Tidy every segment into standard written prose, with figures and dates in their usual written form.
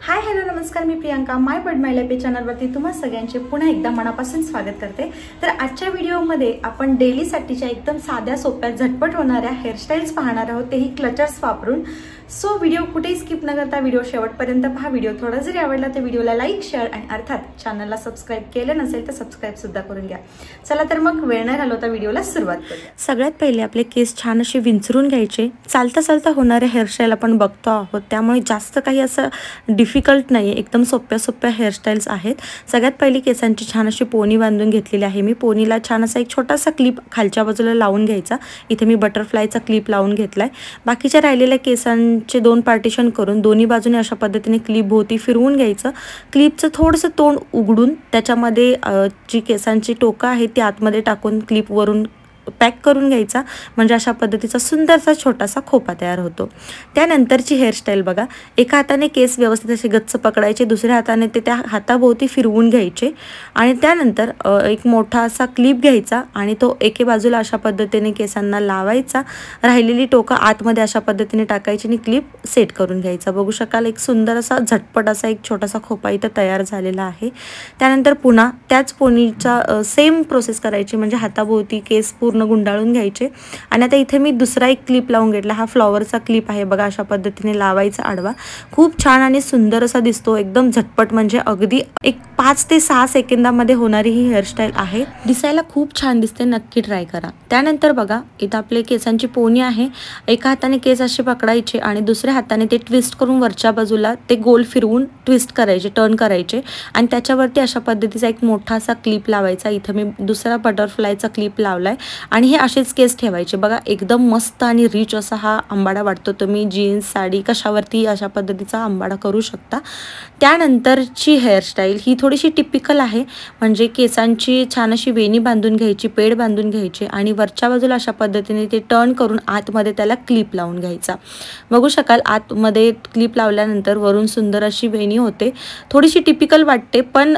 Hi hello नमस्कार, मी प्रियांका माय bird माय life चॅनलवरती तुम्हा सगळ्यांचे पुन्हा एकदा मनापासून स्वागत करते। तर आजच्या व्हिडिओमध्ये आपण डेलीसाठीच्या एकदम साध्या सोप्या झटपट होणाऱ्या हेअरस्टाईल्स पाहणार आहोत, तेही क्लचर्स वापरून। सो व्हिडिओ कुठेही स्किप न करता व्हिडिओ शेवटपर्यंत पहा। व्हिडिओ थोडा जरी आवडला तर व्हिडिओला लाईक शेअर आणि अर्थात चॅनलला सबस्क्राइब केलं नसेल तर सबस्क्राइब सुद्धा करून घ्या। चला तर मग वेळ न घालवता व्हिडिओला सुरुवात करूया। सगळ्यात पहिले आपले केस छान असे विंचरून घ्यायचे। चालता चालता होणारे हेअरस्टाईल आपण बघतो आहोत, त्यामुळे जास्त काही असं डिफिकल्ट नाही, एकदम सोप्या सोप्या हेअरस्टाईल्स आहेत। सगळ्यात पहिली केसांची छान अशी पोनी बांधून घेतलेली आहे मी। पोनीला छान असा एक छोटासा क्लिप खालच्या बाजूला लावून घ्यायचा। इथे मी बटरफ्लायचा क्लिप लावून घेतलाय। बाकीच्या राहिलेल्या केसांचे दोन पार्टिशन करून दोन्ही बाजूने अशा पद्धतीने क्लिप भोवती फिरवून घ्यायचं। क्लिपचं थोडंसं तोंड उघडून त्याच्यामध्ये जी केसांची टोकं आहे ती आतमध्ये टाकून क्लिप वरून पॅक करून घ्यायचा, म्हणजे अशा पद्धतीचा सुंदरसा छोटासा खोपा तयार होतो। त्यानंतरची हेअरस्टाईल बघा, एका हाताने केस व्यवस्थित असे गच्च पकडायचे, दुसऱ्या हाताने ते त्या हाताभोवती फिरवून घ्यायचे आणि त्यानंतर एक मोठा असा क्लिप घ्यायचा आणि तो एके बाजूला अशा पद्धतीने केसांना लावायचा। राहिलेली टोकं आतमध्ये अशा पद्धतीने टाकायची आणि क्लिप सेट करून घ्यायचा। बघू शकाल एक सुंदर असा झटपट असा एक छोटासा खोपा इथं तयार झालेला आहे। त्यानंतर पुन्हा त्याच पोनीचा सेम प्रोसेस करायची, म्हणजे हाताभोवती केस पूर्ण गुंडाळून घ्यायचे। आणि आता इथे मी दुसरा एक क्लिप लावून घेतला, हा फ्लॉवरचा क्लिप आहे बघा, अशा पद्धतीने लावायचा आडवा। खूप छान आणि सुंदर असा दिसतो, एकदम झटपट, म्हणजे अगदी एक 5 ते 6 सेकंदामध्ये होणारी ही हेअरस्टाईल आहे। दिसायला खूप छान दिसते, नक्की ट्राय करा। त्यानंतर बघा इथं आपले केसांची पोनी आहे। एका हाताने केस असे पकडायचे आणि दुसऱ्या हाताने ते ट्विस्ट करून वरच्या बाजूला ते गोल फिरवून ट्विस्ट करायचे, टर्न करायचे आणि त्याच्यावरती अशा पद्धतीचा एक मोठा असा क्लिप लावायचा। इथं मी दुसरा बटरफ्लायचा क्लिप लावलाय आणि हे असेच केस ठेवायचे। बघा एकदम मस्त आणि रिच असा हा अंबाडा वाटतो। तुम्ही जीन्स साडी कशावरती अशा पद्धतीचा अंबाडा करू शकता। त्यानंतरची हेअरस्टाईल ही थोडीशी टिपिकल आहे, म्हणजे केसांची छान अशी वेणी बांधून घ्यायची, पेड बांधून घ्यायची आणि वरच्या बाजूला अशा पद्धतीने ते टर्न करून आतमध्ये त्याला क्लिप लावून घ्यायचा। बघू शकाल आतमध्ये क्लिप लावल्यानंतर वरून सुंदर अशी वेणी होते। थोडीशी टिपिकल वाटते, पण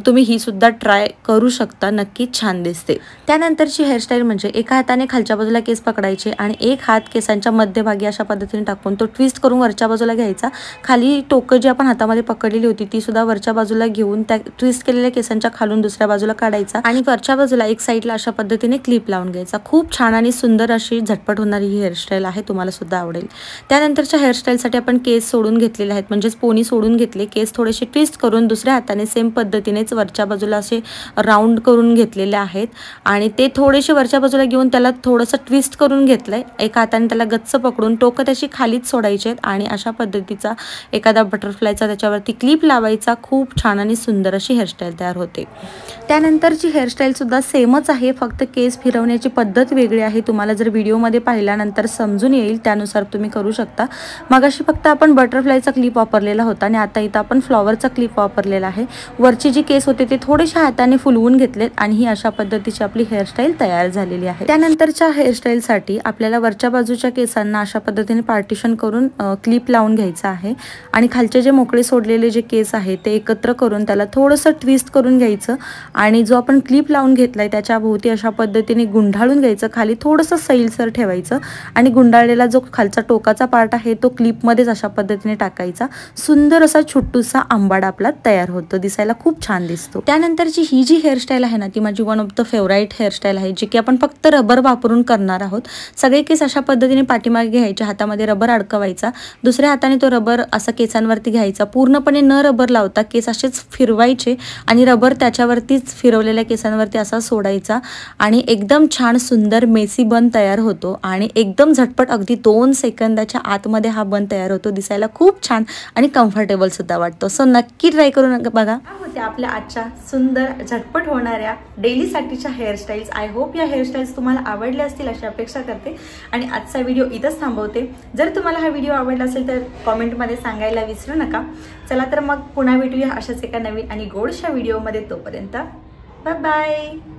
तुम्ही ही सुद्धा ट्राय करू शकता, नक्की छान दिसते। त्यानंतरची हेअरस्टाईल म्हणजे एका हाताने खालच्या बाजूला केस पकडायचे आणि एक हात केसांच्या मध्यभागी अशा पद्धतीने टाकून तो ट्विस्ट करून वरच्या बाजूला घ्यायचा। खाली टोकं जी आपण हातामध्ये पकडलेली होती ती सुद्धा वरच्या बाजूला घेऊन त्या ट्विस्ट केलेल्या केसांच्या खालून दुसऱ्या बाजूला काढायचा आणि वरच्या बाजूला एक साईडला अशा पद्धतीने क्लिप लावून घ्यायचा। खूप छान आणि सुंदर अशी झटपट होणारी ही हेअरस्टाईल आहे, तुम्हाला सुद्धा आवडेल। त्यानंतरच्या हेअरस्टाईलसाठी आपण केस सोडून घेतलेले आहेत, म्हणजेच पोनी सोडून घेतले। केस थोडेसे ट्विस्ट करून दुसऱ्या हाताने सेम पद्धतीनेच वरच्या बाजूला असे राऊंड करून घेतलेले आहेत आणि ते थोडेसे वरच्या बाजूला घेऊन त्याला थोडंसं ट्विस्ट करून घेतलंय। एका हाताने त्याला गच्च पकडून टोकं त्याची खालीच सोडायचे आणि अशा पद्धतीचा एखादा बटरफ्लायचा त्याच्यावरती क्लिप लावायचा। खूप छान आणि सुंदर अशी हेअरस्टाईल तयार होते। त्यानंतरची हेअरस्टाईल सुद्धा सेमच आहे, फक्त केस फिरवण्याची पद्धत वेगळी आहे। तुम्हाला जर व्हिडिओमध्ये पाहिल्यानंतर समजून येईल, त्यानुसार तुम्ही करू शकता। मगाशी फक्त आपण बटरफ्लायचा क्लिप वापरलेला होता आणि आता इथं आपण फ्लॉवरचा क्लिप वापरलेला आहे। वरची जी केस होते ते थोडेशा हाताने फुलवून घेतलेत आणि ही अशा पद्धतीची आपली हेअरस्टाईल तयार झालेली आहे। त्यानंतरच्या हेअरस्टाईलसाठी आपल्याला वरच्या बाजूच्या केसांना अशा पद्धतीने पार्टिशन करून क्लिप लावून घ्यायचं आहे आणि खालचे जे मोकळे सोडलेले जे केस आहेत ते एकत्र करून त्याला थोडंसं ट्विस्ट करून घ्यायचं आणि जो आपण क्लिप लावून घेतलाय त्याच्या भोवती अशा पद्धतीने गुंडाळून घ्यायचं। खाली थोडंसं सैलसर ठेवायचं आणि गुंडाळलेला जो खालचा टोकाचा पार्ट आहे तो क्लिपमध्येच अशा पद्धतीने टाकायचा। सुंदर असा छोटूसा अंबाडा आपला तयार होतो, दिसायला खूप छान दिसतो। त्यानंतरची ही जी हेअरस्टाईल आहे ना, ती माझी one of the favourite hairstyle आहे, जी की आपण फक्त रबर वापरून करणार आहोत। सगळे केस अशा पद्धतीने पाठीमागे घ्यायचे, हातामध्ये रबर अडकवायचा, दुसऱ्या हाताने तो रबर असा केसांवरती घ्यायचा, पूर्णपणे न रबर लावता केस असेच फिरवायचे आणि रबर त्याच्यावरतीच फिरवलेल्या केसांवरती असा सोडायचा आणि एकदम छान सुंदर मेसी बन तयार होतो आणि एकदम झटपट अगदी 2 सेकंदाच्या आतमध्ये हा बन तयार होतो। दिसायला खूप छान आणि कम्फर्टेबल सुद्धा वाटतो। सो नक्की ट्राय करून बघा। होत्या आपल्या आजच्या सुंदर झटपट होणाऱ्या डेलीसाठीच्या हेअरस्टाईल्स। आय होप या हेअरस्टाईल्स तुम्हाला आवडल्या असतील अशी अपेक्षा करते आणि आजचा व्हिडिओ इथंच थांबवते। जर तुम्हाला हा व्हिडिओ आवडला असेल तर कॉमेंटमध्ये सांगायला विसरू नका। चला तर मग पुन्हा भेटूया अशाच एका नवीन आणि गोडशा व्हिडिओमध्ये। तोपर्यंत बाय बाय।